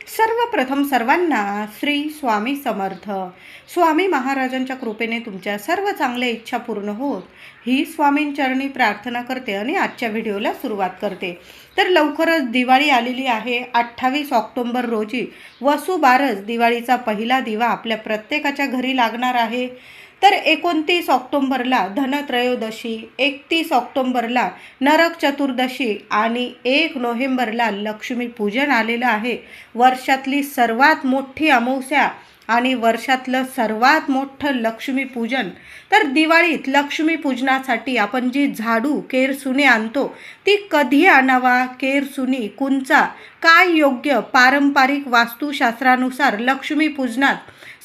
सर्वप्रथम सर्वांना श्री स्वामी समर्थ. स्वामी महाराजांच्या कृपेने तुमच्या सर्व चांगल्या इच्छा पूर्ण होत ही स्वामींचरणी प्रार्थना करते आणि आजच्या व्हिडिओला सुरुवात करते. तर लवकरच दिवाळी आलेली आहे. 28 ऑक्टोबर रोजी वसुबारस दिवाळीचा पहिला दिवा आपल्या प्रत्येकाच्या घरी लागणार आहे. तर 29 ऑक्टोबरला धनत्रयोदशी, 31 ऑक्टोबरला नरक चतुर्दशी आणि 1 नोव्हेंबरला लक्ष्मीपूजन आलेलं आहे. वर्षातली सर्वात मोठी अमावस्या आणि वर्षातलं सर्वात मोठं लक्ष्मीपूजन. तर दिवाळीत लक्ष्मीपूजनासाठी आपण जी झाडू केरसुनी आणतो ती कधी आणावा, केरसुनी कुंचा काय योग्य, पारंपरिक वास्तुशास्त्रानुसार लक्ष्मीपूजनात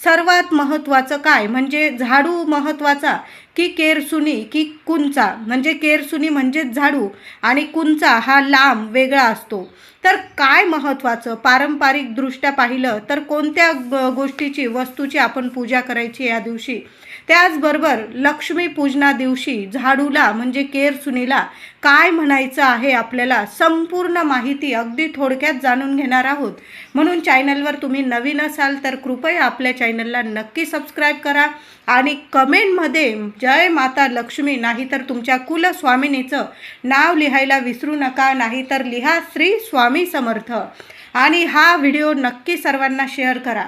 सर्वात महत्त्वाचं काय, म्हणजे झाडू महत्त्वाचा की केरसुनी की कुंचा. म्हणजे केरसुनी म्हणजेच झाडू आणि कुंचा हा लांब वेगळा असतो. तर काय महत्त्वाचं पारंपरिकदृष्ट्या पाहिलं तर कोणत्या गोष्टीची वस्तूची आपण पूजा करायची या दिवशी. त्याचबरोबर लक्ष्मीपूजना दिवशी झाडूला म्हणजे केरसुनीला काय म्हणायचं आहे आपल्याला संपूर्ण माहिती अगदी थोडक्यात जाणून घेणार आहोत. म्हणून चॅनलवर तुम्ही नवीन असाल तर कृपया आपल्या चॅनलला नक्की सबस्क्राईब करा आणि कमेंटमध्ये जय माता लक्ष्मी नाहीतर तुमच्या कुलस्वामिनीचं नाव लिहायला विसरू नका, नाहीतर लिहा श्री स्वामी समर्थ. आणि हा व्हिडिओ नक्की सर्वांना शेअर करा.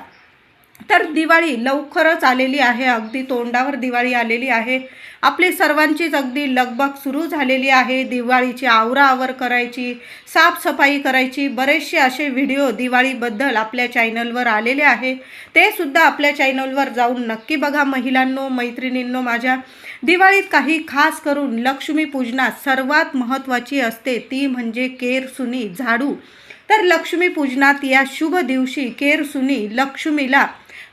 तर दिवाळी लवकरच आलेली आहे, अगदी तोंडावर दिवाळी आलेली आहे. आपली सर्वांचीच अगदी लगबग सुरू झालेली आहे. दिवाळीची आवराआवर करायची, साफसफाई करायची. बरेचसे असे व्हिडिओ दिवाळीबद्दल आपल्या चॅनलवर आलेले आहे, ते सुद्धा आपल्या चॅनलवर जाऊन नक्की बघा. महिलांनो, मैत्रिणींनो, माझ्या दिवाळीत काही खास करून लक्ष्मीपूजनात सर्वात महत्त्वाची असते ती म्हणजे केरसुनी झाडू. तर लक्ष्मीपूजनात या शुभ दिवशी केरसुनी लक्ष्मीला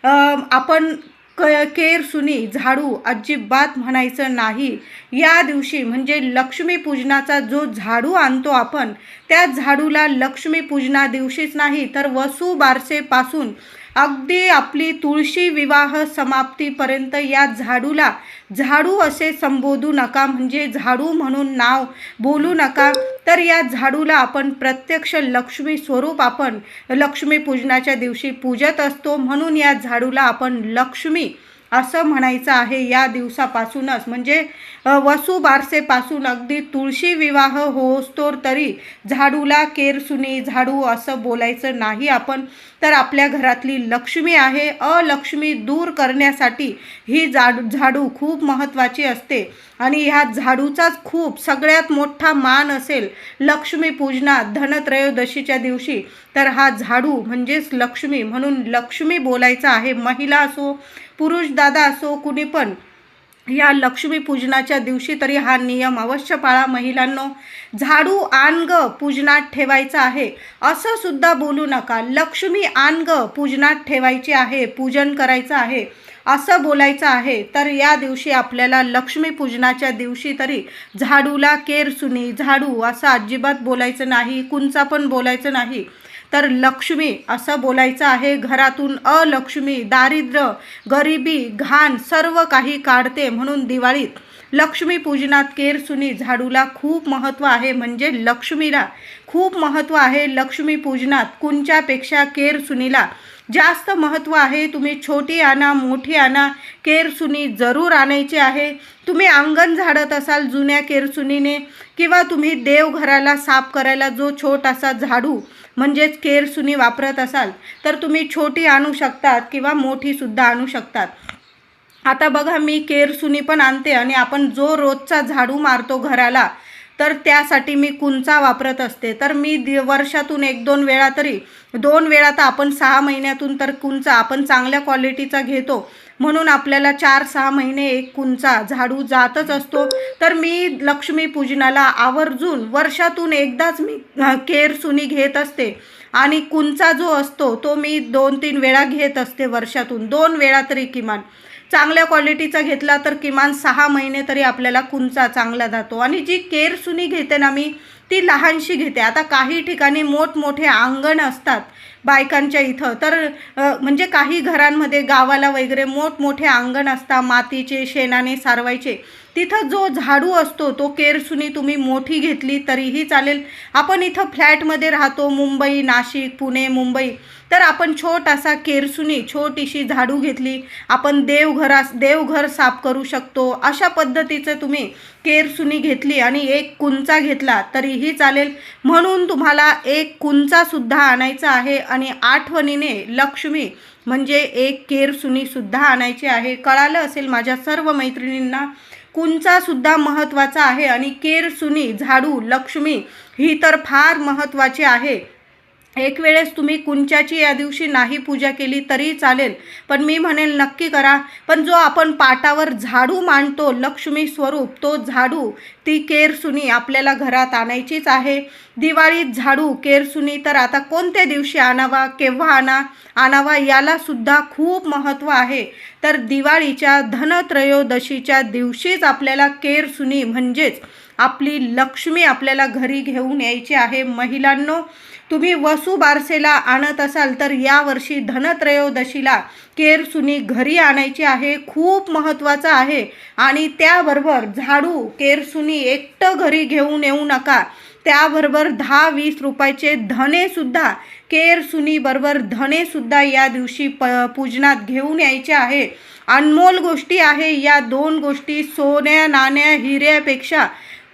आपण केरसुनी झाडू अजिबात म्हणायचं नाही. या दिवशी म्हणजे लक्ष्मीपूजनाचा जो झाडू आणतो आपण त्या झाडूला लक्ष्मीपूजना दिवशीच नाही तर वसुबारसेपासून अगदी आपली तुळशी विवाह समाप्तीपर्यंत या झाडूला झाडू असे संबोधू नका, म्हणजे झाडू म्हणून नाव बोलू नका. तर या झाडूला आपण प्रत्यक्ष लक्ष्मी स्वरूप आपण लक्ष्मीपूजनाच्या दिवशी पूजत असतो. म्हणून या झाडूला आपण लक्ष्मी असं म्हणायचं आहे या दिवसापासूनच. म्हणजे वसुबारसेपासून अगदी तुळशी विवाह होस्तोर तरी झाडूला केरसुनी झाडू असं बोलायचं नाही आपण. तर आपल्या घरातली लक्ष्मी आहे, अलक्ष्मी दूर करण्यासाठी ही झाडू खूप महत्त्वाची असते. आणि ह्या झाडूचाच खूप सगळ्यात मोठा मान असेल लक्ष्मीपूजनात धनत्रयोदशीच्या दिवशी. तर हा झाडू म्हणजेच लक्ष्मी, म्हणून लक्ष्मी बोलायचं आहे. महिला असो, पुरुष दादा असो, कुणी पण या लक्ष्मीपूजनाच्या दिवशी तरी हा नियम अवश्य पाळा. महिलांनो, झाडू आण ग पूजनात ठेवायचा आहे असं सुद्धा बोलू नका. लक्ष्मी आण ग पूजनात ठेवायची आहे, पूजन करायचं आहे असं बोलायचं आहे. तर या दिवशी आपल्याला लक्ष्मीपूजनाच्या दिवशी तरी झाडूला केरसुनी झाडू असं अजिबात बोलायचं नाही, कुंचा पण बोलायचं नाही. तर लक्ष्मी असं बोलायचं आहे. घरातून अलक्ष्मी, दारिद्र्य, गरिबी, घाण सर्व काही काढते. म्हणून दिवाळीत लक्ष्मीपूजनात केरसुनी झाडूला खूप महत्त्व आहे, म्हणजे लक्ष्मीला खूप महत्त्व आहे. लक्ष्मीपूजनात कुंच्यापेक्षा केरसुनीला जास्त महत्त्व आहे. तुम्ही छोटी आणा, मोठी आणा, केरसुनी जरूर आणायची आहे. तुम्ही अंगण झाडत असाल जुन्या केरसुनीने किंवा तुम्ही देवघराला साफ करायला जो छोटासा झाडू म्हणजेच केरसुनी वापरत असाल तर तुम्ही छोटी आणू शकतात किंवा मोठीसुद्धा आणू शकतात. आता बघा, मी केरसुनी पण आणते आणि आपण जो रोजचा झाडू मारतो घराला तर त्यासाठी मी कुंचा वापरत असते. तर मी वर्षातून 1-2 वेळा तरी 2 वेळा तर आपण 6 महिन्यातून तर कुंचा आपण चांगल्या क्वालिटीचा घेतो. म्हणून आपल्याला 4-6 महिने एक कुंचा झाडू जातच असतो. तर मी लक्ष्मीपूजनाला आवर्जून वर्षातून एकदाच मी केरसुनी घेत असते आणि कुंचा जो असतो तो मी 2-3 वेळा घेत असते. वर्षातून 2 वेळा तरी किमान. चांगल्या क्वालिटीचा घेतला तर किमान 6 महिने तरी आपल्याला कुंचा चांगला जातो. आणि जी केरसुनी घेते ना मी ती लहानशी घेते. आता काही ठिकाणी मोठमोठे अंगण असतात बायकांच्या इथं, तर म्हणजे काही घरांमध्ये गावाला वगैरे मोठमोठे अंगण असतात मातीचे, शेणाने सारवायचे. तिथं जो झाडू असतो तो केरसुनी तुम्ही मोठी घेतली तरीही चालेल. आपण इथं फ्लॅटमध्ये राहतो, मुंबई, नाशिक, पुणे, मुंबई, तर आपण छोटासा केरसुनी छोटीशी झाडू घेतली, आपण देवघर साफ करू शकतो. अशा पद्धतीचं तुम्ही केरसुनी घेतली आणि एक कुंचा घेतला तरीही चालेल. म्हणून तुम्हाला एक कुंचासुद्धा आणायचा आहे आणि आठवणीने लक्ष्मी म्हणजे एक केरसुनीसुद्धा आणायची आहे. कळालं असेल माझ्या सर्व मैत्रिणींना. कुंचासुद्धा महत्त्वाचा आहे आणि केरसुनी, झाडू, लक्ष्मी ही तर फार महत्त्वाची आहे. एक वेळेस तुम्ही कुंच्याची या दिवशी नाही पूजा केली तरी चालेल, पण मी म्हणेल नक्की करा. पण जो आपण पाटावर झाडू मांडतो लक्ष्मी स्वरूप, तो झाडू, ती केरसुनी आपल्याला घरात आणायचीच आहे. दिवाळीत झाडू, केरसुनी तर आता कोणत्या दिवशी आणावा, केव्हा आणावा याला सुद्धा खूप महत्त्व आहे. तर दिवाळीच्या धनत्रयोदशीच्या दिवशीच आपल्याला केरसुनी म्हणजेच आपली लक्ष्मी आपल्याला घरी घेऊन यायची आहे. महिलांनो, तुम्ही वसुबारसेला आणत असाल तर यावर्षी धनत्रयोदशीला केरसुनी घरी आणायची आहे. खूप महत्त्वाचं आहे. आणि त्याबरोबर झाडू, केरसुनी एकटं घरी घेऊन येऊ नका. त्याबरोबर 10-20 रुपयाचे धनेसुद्धा, केरसुनीबरोबर धनेसुद्धा या दिवशी पूजनात घेऊन यायचे आहे. अनमोल गोष्टी आहे या दोन गोष्टी. सोन्या नाण्या हिऱ्यापेक्षा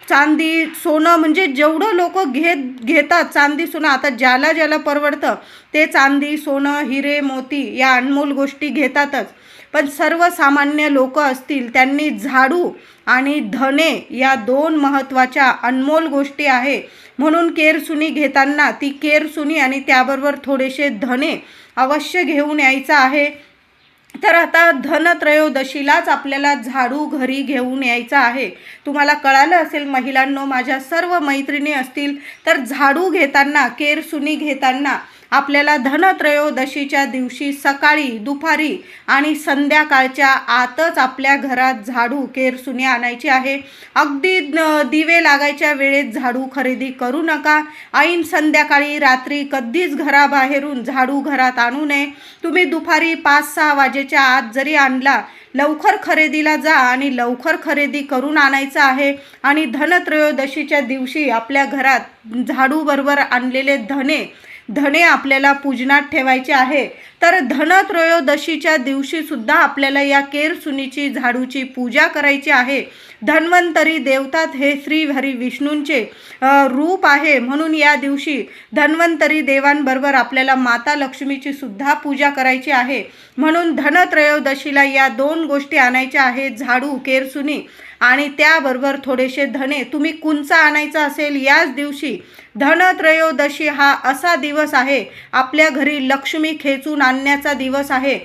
चांदी सोनं, म्हणजे जेवढं लोक घेतात चांदी सोनं, आता ज्याला परवडतं ते चांदी सोनं हिरे मोती या अनमोल गोष्टी घेतातच. पण सर्वसामान्य लोक असतील त्यांनी झाडू आणि धने या दोन महत्त्वाच्या अनमोल गोष्टी आहे. म्हणून केरसुनी घेताना ती केरसुनी आणि त्याबरोबर थोडेसे धने अवश्य घेऊन यायचं आहे. तर आता धनत्रयोदशीलाच आपल्याला झाडू घरी घेऊन यायचा आहे. तुम्हाला कळालं असेल महिलांनो, माझ्या सर्व मैत्रिणी असतील तर झाडू घेताना, केरसुनी घेताना आपल्याला धनत्रयोदशीच्या दिवशी सकाळी, दुपारी आणि संध्याकाळच्या आतच आपल्या घरात झाडू, केरसुनी आणायची आहे. अगदी दिवे लागायच्या वेळेत झाडू खरेदी करू नका. ऐन संध्याकाळी, रात्री कधीच घराबाहेरून झाडू घरात आणू नये. तुम्ही दुपारी 5-6 वाजेच्या आत जरी आणला, लवकर खरेदीला जा आणि लवकर खरेदी करून आणायचं आहे. आणि धनत्रयोदशीच्या दिवशी आपल्या घरात झाडूबरोबर आणलेले धने आपल्याला पूजनात ठेवायचे आहे. तर धनत्रयोदशीच्या दिवशी सुद्धा आपल्याला या केरसुनीची, झाडूची पूजा करायची आहे. धन्वंतरी देवतात हे श्री हरी विष्णूंचे रूप आहे. म्हणून या दिवशी धन्वंतरी देवांबरोबर आपल्याला माता लक्ष्मीची सुद्धा पूजा करायची आहे. म्हणून धनत्रयोदशीला या दोन गोष्टी आणायच्या आहेत, झाडू, केरसुनी आणि त्याबरोबर थोडेसे धने. तुम्ही कुंचा आणायचा असेल याच दिवशी. धनत्रयोदशी हा असा दिवस आहे, आपल्या घरी लक्ष्मी खेचून आणण्याचा दिवस आहे.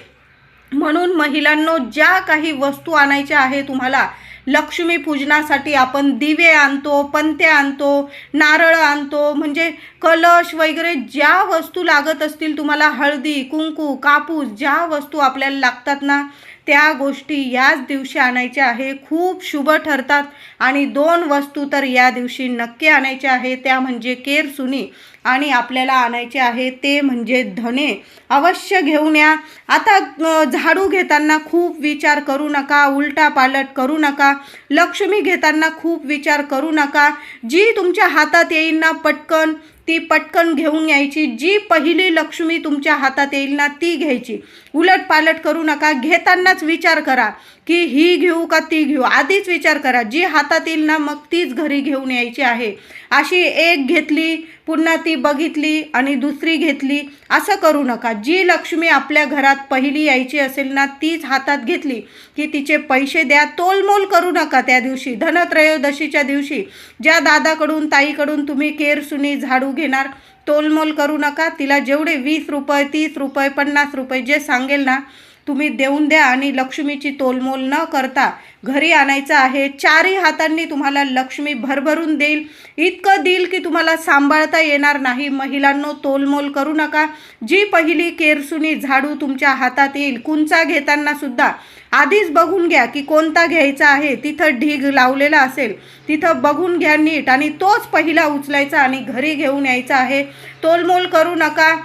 म्हणून महिलांनो, ज्या काही वस्तू आणायच्या आहे तुम्हाला लक्ष्मी पूजनासाठी, आपण दिवे आणतो, पंत्या आणतो, नारळ आणतो, म्हणजे कलश वगैरे ज्या वस्तू लागत असतील तुम्हाला, हळदी, कुंकू, कापूस, ज्या वस्तू आपल्याला लागतात ना, त्या गोष्टी याच दिवशी आणायच्या आहे. खूप शुभ ठरतात. आणि 2 वस्तू तर या दिवशी नक्की आणायच्या आहे, त्या म्हणजे केरसुनी आणि आपल्याला आणायचे आहे ते म्हणजे धने. अवश्य घेऊन या. आता झाडू घेताना खूप विचार करू नका, उलटापालट करू नका. लक्ष्मी घेताना खूप विचार करू नका. जी तुमच्या हातात येईल ना पटकन, ती पटकन घेऊन यायची. जी पहिली लक्ष्मी तुमच्या हातात येईल ना ती घ्यायची. उलटपालट करू नका. घेतानाच विचार करा की ही घेऊ का ती घेऊ, आधीच विचार करा. जी हातात येईल ना मग तीच घरी घेऊन यायची आहे. अशी एक घेतली, पुन्हा ती बघितली आणि दुसरी घेतली, असं करू नका. जी लक्ष्मी आपल्या घरात पहिली यायची असेल ना तीच हातात घेतली की तिचे पैसे द्या. तोलमोल करू नका त्या दिवशी. धनत्रयोदशीच्या दिवशी ज्या दादाकडून, ताईकडून तुम्ही केरसुनी, झाडू घेणार, तोलमोल करू नका. तिला जेवढे 20 रुपये, 30 रुपये, 50 रुपये जे सांगेल ना तुम्ही देऊन द्या आणि लक्ष्मीची तोलमोल न करता घरी आणायचं आहे. 4ही हातांनी तुम्हाला लक्ष्मी भरभरून देईल. इतकं देईल की तुम्हाला सांभाळता येणार नाही. महिलांनो, तोलमोल करू नका. जी पहिली केरसुनी, झाडू तुमच्या हातात येईल, कुंचा घेताना सुद्धा आधीच बघून घ्या की कोणता घ्यायचा आहे. तिथं ढीग लावलेला असेल तिथं बघून घ्या नीट आणि तोच पहिला उचलायचा आणि घरी घेऊन यायचा आहे. तोलमोल करू नका.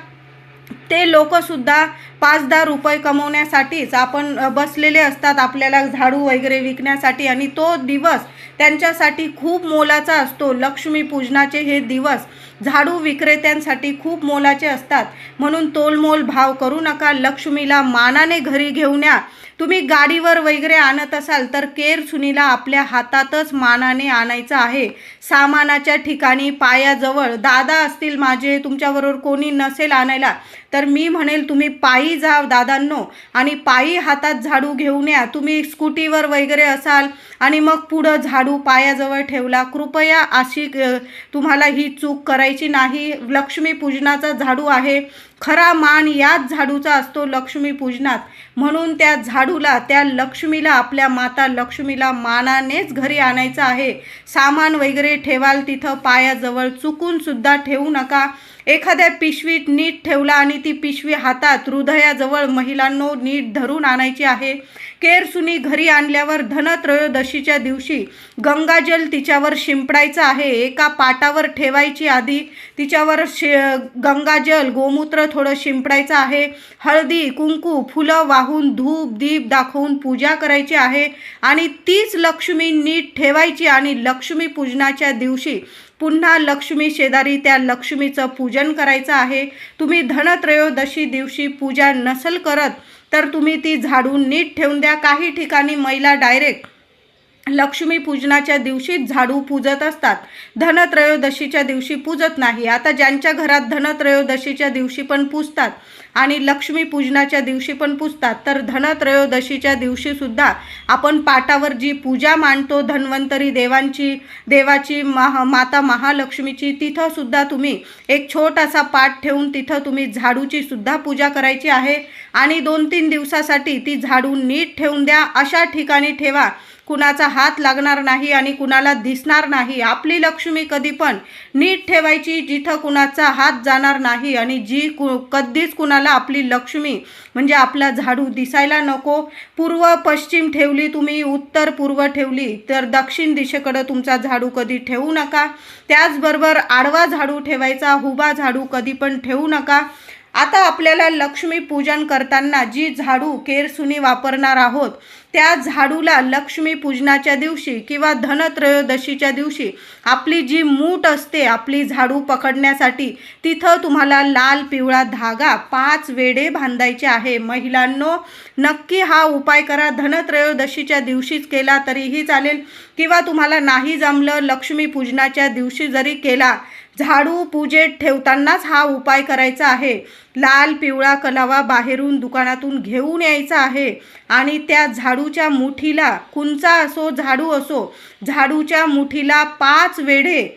ते लोकसुद्धा 5-10 रुपये कमवण्यासाठीच आपण बसलेले असतात, आपल्याला झाडू वगैरे विकण्यासाठी. आणि तो दिवस त्यांच्यासाठी खूप मोलाचा असतो. लक्ष्मीपूजनाचे हे दिवस झाडू विक्रेत्यांसाठी खूप मोलाचे असतात. म्हणून तोलमोल भाव करू नका. लक्ष्मीला मानाने घरी घेऊन या. तुम्ही गाडीवर वगैरे आणत असाल तर केर सुनीला आपल्या हातातच मानाने आणायचं आहे. सामानाच्या ठिकाणी पायाजवळ दादा असतील माझे, तुमच्याबरोबर कोणी नसेल आणायला, तर मी म्हणेल तुम्ही पायी जा दादांनो, आणि पायी हातात झाडू घेऊन या. तुम्ही स्कूटीवर वगैरे असाल आणि मग पुढं झाडू पायाजवळ ठेवला, कृपया अशी तुम्हाला ही चूक करायची नाही. लक्ष्मीपूजनाचा झाडू आहे, खरा मान याच झाडूचा असतो लक्ष्मीपूजनात. म्हणून त्या झाडूला, त्या लक्ष्मीला, आपल्या माता लक्ष्मीला मानानेच घरी आणायचं आहे. सामान वगैरे ठेवाल तिथं पायाजवळ चुकून सुद्धा ठेवू नका. एखाद्या पिशवीत नीट ठेवला आणि ती पिशवी हातात हृदयाजवळ महिलांनो नीट धरून आणायची आहे. केरसुनी घरी आणल्यावर धनत्रयोदशीच्या दिवशी गंगाजल तिच्यावर शिंपडायचं आहे. एका पाटावर ठेवायची, आधी तिच्यावर गंगाजल गोमूत्र थोडं शिंपडायचं आहे. हळदी कुंकू फुलं वाहून धूप दीप दाखवून पूजा करायची आहे आणि तीच लक्ष्मी नीट ठेवायची. आणि लक्ष्मी पूजनाच्या दिवशी पुन्हा लक्ष्मी शेजारी त्या लक्ष्मीचं पूजन करायचं आहे. तुम्ही धनत्रयोदशी दिवशी पूजा नसल करत तर तुम्ही ती झाडून नीट ठेवून द्या. काही ठिकाणी महिला डायरेक्ट लक्ष्मी पूजनाच्या दिवशीच झाडू पूजत असतात, धनत्रयोदशीच्या दिवशी पूजत नाही. आता ज्यांच्या घरात धनत्रयोदशीच्या दिवशी पण पूजतात आणि लक्ष्मी पूजनाच्या दिवशी पण पूजतात, तर धनत्रयोदशीच्या दिवशी सुद्धा आपण पाटावर जी पूजा मांडतो धन्वंतरी देवाची माता महालक्ष्मीची, तिथं सुद्धा तुम्ही एक छोटासा पाट ठेवून तिथं तुम्ही झाडूची सुद्धा पूजा करायची आहे. आणि 2-3 दिवसासाठी ती झाडू नीट ठेवून द्या. अशा ठिकाणी ठेवा कुणाचा हात लागणार नाही आणि कुणाला दिसणार नाही. आपली लक्ष्मी कधी पण नीट ठेवायची जिथं कुणाचा हात जाणार नाही, आणि कधीच कुणाला आपली लक्ष्मी म्हणजे आपला झाडू दिसायला नको. पूर्व पश्चिम ठेवली तुम्ही, उत्तर पूर्व ठेवली, तर दक्षिण दिशेकडे तुमचा झाडू कधी ठेवू नका. त्याचबरोबर आडवा झाडू ठेवायचा, उभा झाडू कधी पण ठेवू नका. आता आपल्याला लक्ष्मी पूजन करताना जी झाडू केरसुनी वापरणार आहोत, त्या झाडूला लक्ष्मी पूजनाच्या दिवशी किंवा धनत्रयोदशीच्या दिवशी आपली जी मूठ असते आपली झाडू पकडण्यासाठी, तिथं तुम्हाला लाल पिवळा धागा 5 वेढे बांधायचे आहे. महिलांनो नक्की हा उपाय करा. धनत्रयोदशीच्या दिवशीच केला तरीही चालेल, किंवा तुम्हाला नाही जमलं लक्ष्मी पूजनाच्या दिवशी जरी केला, झाडू पूजेत ठेवतानाच हा उपाय करायचा आहे. लाल पिवळा कलावा बाहेरून दुकानातून घेऊन यायचा आहे आणि त्या झाडूच्या मुठीला, कुंचा असो झाडू असो, झाडूच्या मुठीला 5 वेढे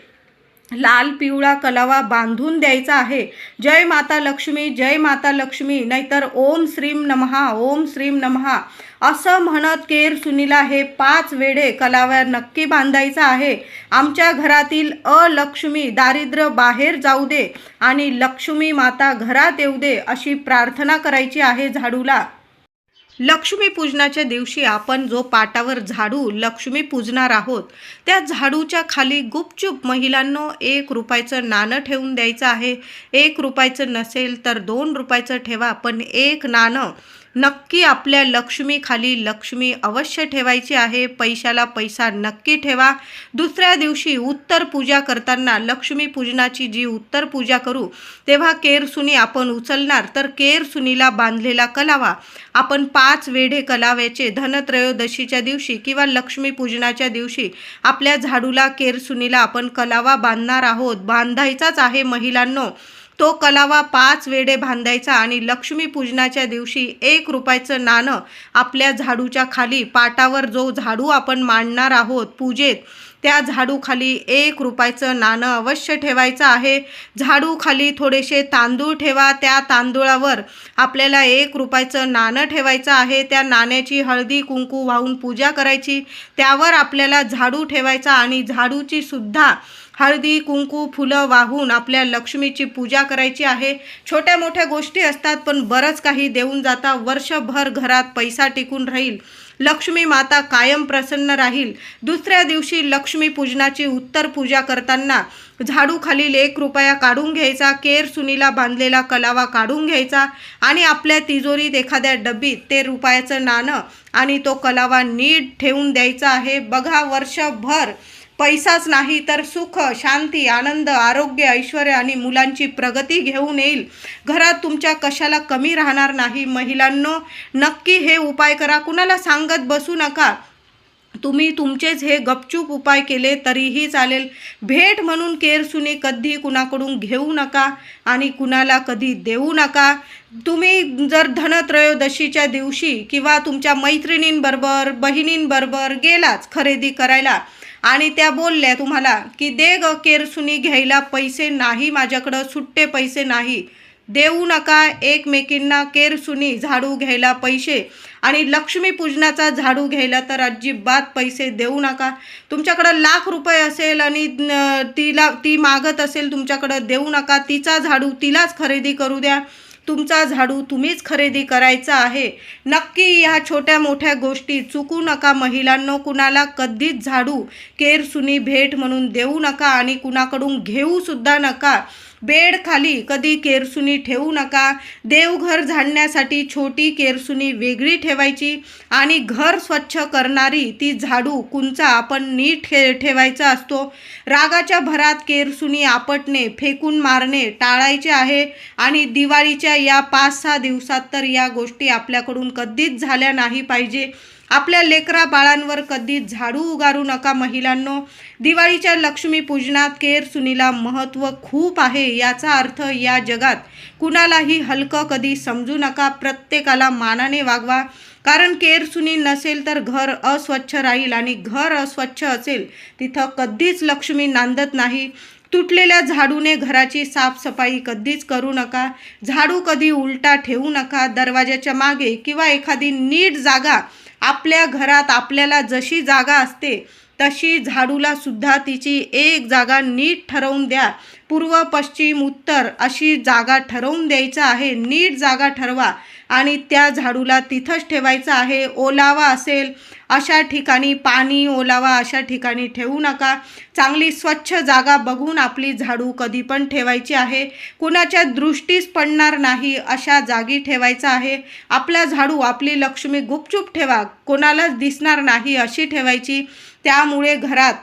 लाल पिवळा कलावा बांधून द्यायचा आहे. जय माता लक्ष्मी, जय माता लक्ष्मी, नाहीतर ओम श्रीम नमहा, ओम श्रीम नमहा असं म्हणत केर सुनीला हे 5 वेढे कलाव्या नक्की बांधायचा आहे. आमच्या घरातील अलक्ष्मी दारिद्र्य बाहेर जाऊ दे आणि लक्ष्मी माता घरात येऊ दे अशी प्रार्थना करायची आहे झाडूला. लक्ष्मी पूजनाच्या दिवशी आपण जो पाटावर झाडू लक्ष्मी पूजणार आहोत, त्या झाडूच्या खाली गुपचूप महिलांनो 1 रुपयाचं नाणं ठेवून द्यायचं आहे. 1 रुपयाचं नसेल तर 2 रुपयाचं ठेवा, पण 1 नाणं नक्की आपल्या लक्ष्मी खाली लक्ष्मी अवश्य ठेवायची आहे. पैशाला पैसा नक्की ठेवा. दुसऱ्या दिवशी उत्तर पूजा करताना, लक्ष्मी पूजनाची जी उत्तर पूजा करू तेव्हा केरसुनी आपण उचलणार, तर केरसुनीला बांधलेला कलावा आपण 5 वेढे कलाव्याचे धनत्रयोदशीच्या दिवशी किंवा लक्ष्मी पूजनाच्या दिवशी आपल्या झाडूला केरसुनीला आपण कलावा बांधणार आहोत. बांधायचाच आहे महिलांनो. तो कलावा 5 वेढे बांधायचा आणि लक्ष्मी पूजनाच्या दिवशी 1 रुपयाचं नाणं आपल्या झाडूच्या खाली, पाटावर जो झाडू आपण मांडणार आहोत पूजेत, त्या झाडू खाली 1 रुपयाचं नाणं अवश्य ठेवायचं आहे. झाडू खाली थोडेसे तांदूळ ठेवा. त्या तांदूळावर आपल्याला 1 रुपयाचं नाणं ठेवायचं आहे. त्या नाण्याची हळदी कुंकू वाहून पूजा करायची. त्यावर आपल्याला झाडू ठेवायचा आणि झाडूची सुद्धा हळदी कुंकू फुलं वाहून आपल्या लक्ष्मीची पूजा करायची आहे. छोट्या मोठ्या गोष्टी असतात, पण बरंच काही देऊन जाता. वर्षभर घरात पैसा टिकून राहील. लक्ष्मी माता कायम प्रसन्न राहील. दुसऱ्या दिवशी लक्ष्मी पूजनाची उत्तर पूजा करताना झाडू खालील 1 रुपया काढून घ्यायचा, केर सुनीला बांधलेला कलावा काढून घ्यायचा आणि आपल्या तिजोरीत एखाद्या डब्बीत ते रुपयाचं नाणं आणि तो कलावा नीट ठेवून द्यायचा आहे. बघा, वर्षभर पैसाच नाही तर सुख, शांती, आनंद, आरोग्य, ऐश्वर आणि मुलांची प्रगती घेऊन येईल. घरात तुमच्या कशाला कमी राहणार नाही. महिलांनो, नक्की हे उपाय करा. कुणाला सांगत बसू नका. तुम्ही तुमचेच हे गपचूप उपाय केले तरीही चालेल. भेट म्हणून केरसुनी कधी कुणाकडून घेऊ नका आणि कुणाला कधी देऊ नका. तुम्ही जर धनत्रयोदशीच्या दिवशी किंवा तुमच्या मैत्रिणींबरोबर, बहिणींबरोबर गेलाच खरेदी करायला आणि त्या बोलल्या तुम्हाला की दे ग केरसुनी घ्यायला पैसे नाही, माझ्याकडं सुट्टे पैसे नाही, देऊ नका एकमेकींना केरसुनी झाडू घ्यायला पैसे आणि लक्ष्मीपूजनाचा झाडू घ्यायला तर अजिबात पैसे देऊ नका. तुमच्याकडं लाख रुपये असेल आणि ती मागत असेल तुमच्याकडं, देऊ नका. तिचा झाडू तिलाच खरेदी करू द्या. तुमचा झाडू तुम्हीच खरेदी करायचा आहे. नक्की ह्या छोट्या मोठ्या गोष्टी चुकू नका महिलांनो. कुणाला कधीच झाडू केरसुनी भेट म्हणून देऊ नका आणि कुणाकडून घेऊ सुद्धा नका. बेड खाली कधी केरसुनी ठेवू नका. देवघर झाडण्यासाठी छोटी केरसुनी वेगळी ठेवायची आणि घर स्वच्छ करणारी ती झाडू कुंचा आपण नीट ठेवायचा असतो. रागाच्या भरात केरसुनी आपटणे, फेकून मारणे टाळायचे आहे आणि दिवाळीच्या या 5-6 दिवसात तर या गोष्टी आपल्याकडून कधीच झाल्या नाही पाहिजे. आपल्या लेकरा बाळांवर कधीच झाडू उगारू नका महिलांनो. दिवाळीच्या लक्ष्मीपूजनात केरसुनीला महत्त्व खूप आहे. याचा अर्थ या जगात कुणालाही हलकं कधी समजू नका. प्रत्येकाला मानाने वागवा. कारण केरसुनी नसेल तर घर अस्वच्छ राहील आणि घर अस्वच्छ असेल तिथं कधीच लक्ष्मी नांदत नाही. तुटलेल्या झाडूने घराची साफसफाई कधीच करू नका. झाडू कधी उलटा ठेवू नका. दरवाजाच्या मागे किंवा एखादी नीट जागा, आपल्या घरात आपल्याला जशी जागा असते तशी झाडूला सुद्धा तिची एक जागा नीट ठरवून द्या. पूर्व, पश्चिम, उत्तर अशी जागा ठरवून द्यायचं आहे. नीट जागा ठरवा आणि त्या झाडूला तिथंच ठेवायचं आहे. ओलावा असेल अशा ठिकाणी, पाणी ओलावा अशा ठिकाणी ठेवू नका. चांगली स्वच्छ जागा बघून आपली झाडू कधी पण ठेवायची आहे. कुणाच्या दृष्टीस पडणार नाही अशा जागी ठेवायचा आहे. आपला झाडू, आपली लक्ष्मी गुपचूप ठेवा, कोणालाच दिसणार नाही अशी ठेवायची. त्यामुळे घरात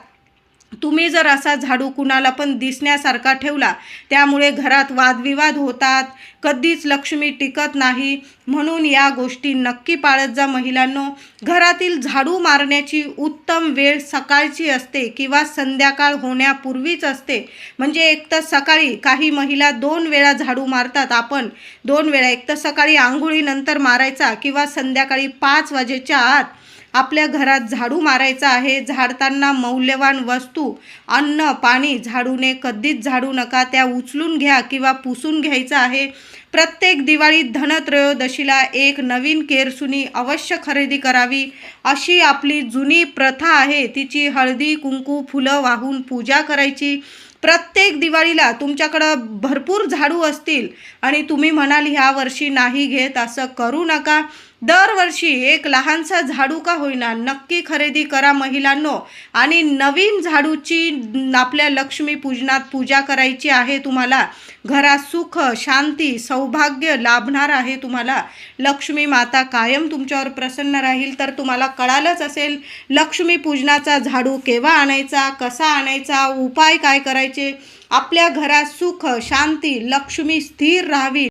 तुम्ही जर असा झाडू कुणाला पण दिसण्यासारखा ठेवला त्यामुळे घरात वादविवाद होतात, कधीच लक्ष्मी टिकत नाही. म्हणून या गोष्टी नक्की पाळत जा महिलांनो. घरातील झाडू मारण्याची उत्तम वेळ सकाळची असते किंवा संध्याकाळ होण्यापूर्वीच असते. म्हणजे एक तर सकाळी, काही महिला 2 वेळा झाडू मारतात. आपण 2 वेळा, एक तर सकाळी आंघोळीनंतर मारायचा किंवा संध्याकाळी 5 वाजेच्या आत आपल्या घरात झाडू मारायचा आहे. झाडताना मौल्यवान वस्तू, अन्न, पाणी झाडूने कधीच झाडू नका. त्या उचलून घ्या किंवा पुसून घ्यायचं आहे. प्रत्येक दिवाळीत धनत्रयोदशीला एक नवीन केरसुनी अवश्य खरेदी करावी अशी आपली जुनी प्रथा आहे. तिची हळदी कुंकू फुलं वाहून पूजा करायची. प्रत्येक दिवाळीला तुमच्याकडं भरपूर झाडू असतील आणि तुम्ही म्हणाल ह्या वर्षी नाही घेत, असं करू नका. दरवर्षी एक लहानसा झाडू का होईना नक्की खरेदी करा महिलांनो. आणि नवीन झाडूची आपल्या लक्ष्मी पूजनात पूजा करायची आहे. तुम्हाला घरात सुख, शांती, सौभाग्य लाभणार आहे. तुम्हाला लक्ष्मी माता कायम तुमच्यावर प्रसन्न राहील. तर तुम्हाला कळालंच असेल लक्ष्मी पूजनाचा झाडू केव्हा आणायचा, कसा आणायचा, उपाय काय करायचे. आपल्या घरात सुख, शांती, लक्ष्मी स्थिर राहावी